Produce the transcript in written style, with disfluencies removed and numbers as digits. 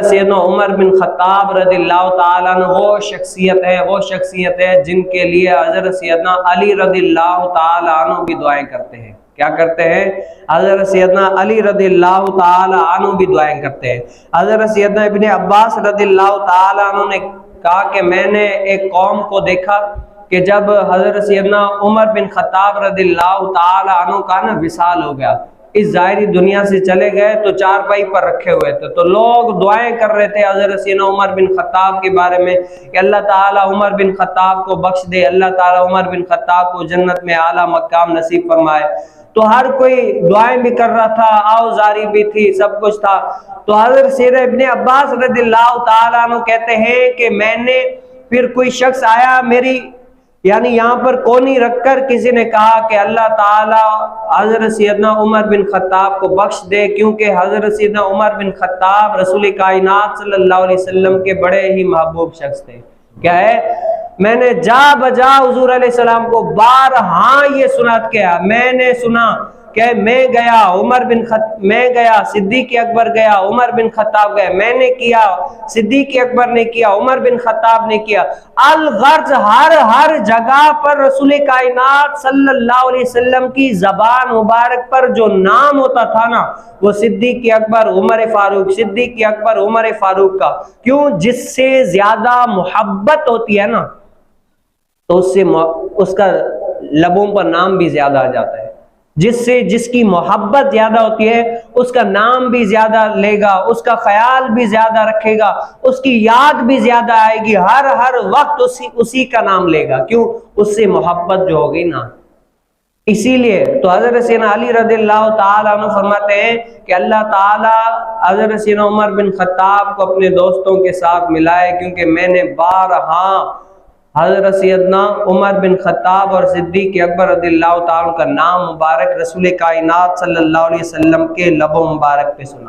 सैयदना Umar bin Khattab रज़ियल्लाहु ताला अन्हु वो शख्सियत है जिनके लिए हज़रत सैयदना अली रज़ियल्लाहु ताला अन्हु भी दुआएं करते हैं। क्या करते हैं? हज़रत सैयदना अली रज़ियल्लाहु ताला अन्हु भी दुआएं करते हैं। हज़रत सैयदना इब्ने अब्बास रज़ियल्लाहु ताला अन्हु ने कहा कि मैंने एक कौम को देखा कि जब हज़रत सैयदना उमर बिन खत्ताब रज़ियल्लाहु ताला अन्हु का ना विसाल हो गया, इस ज़ाहिरी दुनिया से चले गए, तो चारपाई पर रखे हुए थे, तो लोग दुआएं कर रहे थे हज़रत सैयदना उमर बिन खत्ताब के बारे में कि अल्लाह ताला उमर बिन खत्ताब को बख्श दे, अल्लाह ताला उमर बिन खत्ताब को जन्नत में आला मकाम नसीब फरमाए। तो हर कोई दुआएं भी कर रहा था, औजारी भी थी, सब कुछ था। तो हज़रत सैयदना इब्ने अब्बास रज़ियल्लाहु ताला अन्हु कहते हैं कि मैंने फिर कोई शख्स आया मेरी यानी यहाँ पर कोनी रखकर किसी ने कहा कि अल्लाह ताला हज़रत सैयदना उमर बिन खत्ताब को बख्श दे, क्योंकि हज़रत सैयदना उमर बिन खत्ताब रसूल कायनात सल्लल्लाहु अलैहि वसल्लम के बड़े ही महबूब शख्स थे। क्या है? मैंने जा बजा हुजूर अलैहि सलाम को बारहा ये सुनात किया, मैंने सुना कि मैं गया, सिद्दीक़ अकबर गया, उमर बिन खत्ताब गए, मैंने किया, सिद्दीक़ अकबर ने किया, उमर बिन खत्ताब ने किया। अल-गर्ज हर जगह पर रसूल कायनात सल्लल्लाहु अलैहि वसल्लम की ज़बान मुबारक पर जो नाम होता था ना, वो सिद्दीक़ अकबर उमर फारूक, सिद्दीक़ अकबर उमर फारूक का। क्यों? जिससे ज्यादा मोहब्बत होती है ना, तो उससे उसका लबों पर नाम भी ज्यादा आ जाता है। जिसकी मोहब्बत ज्यादा होती है उसका नाम भी ज्यादा लेगा, उसका ख्याल भी ज्यादा रखेगा, उसकी याद भी ज्यादा आएगी, हर वक्त उसी का नाम लेगा। क्यों? उससे मोहब्बत जो होगी ना। इसीलिए तो हज़रत सैयदना अली रज़ियल्लाहु ताला अन्हु फरमाते हैं कि अल्लाह ताला हज़रत सैयदना उमर बिन खत्ताब को अपने दोस्तों के साथ मिलाए, क्योंकि मैंने बारहा हज़रत सैयदना उमर बिन खत्ताब और सिद्दीक़ अकबर रज़ियल्लाहु ताला का नाम मुबारक रसूल कायनात सल्लल्लाहु अलैहि वसल्लम के लबों मुबारक पे सुना।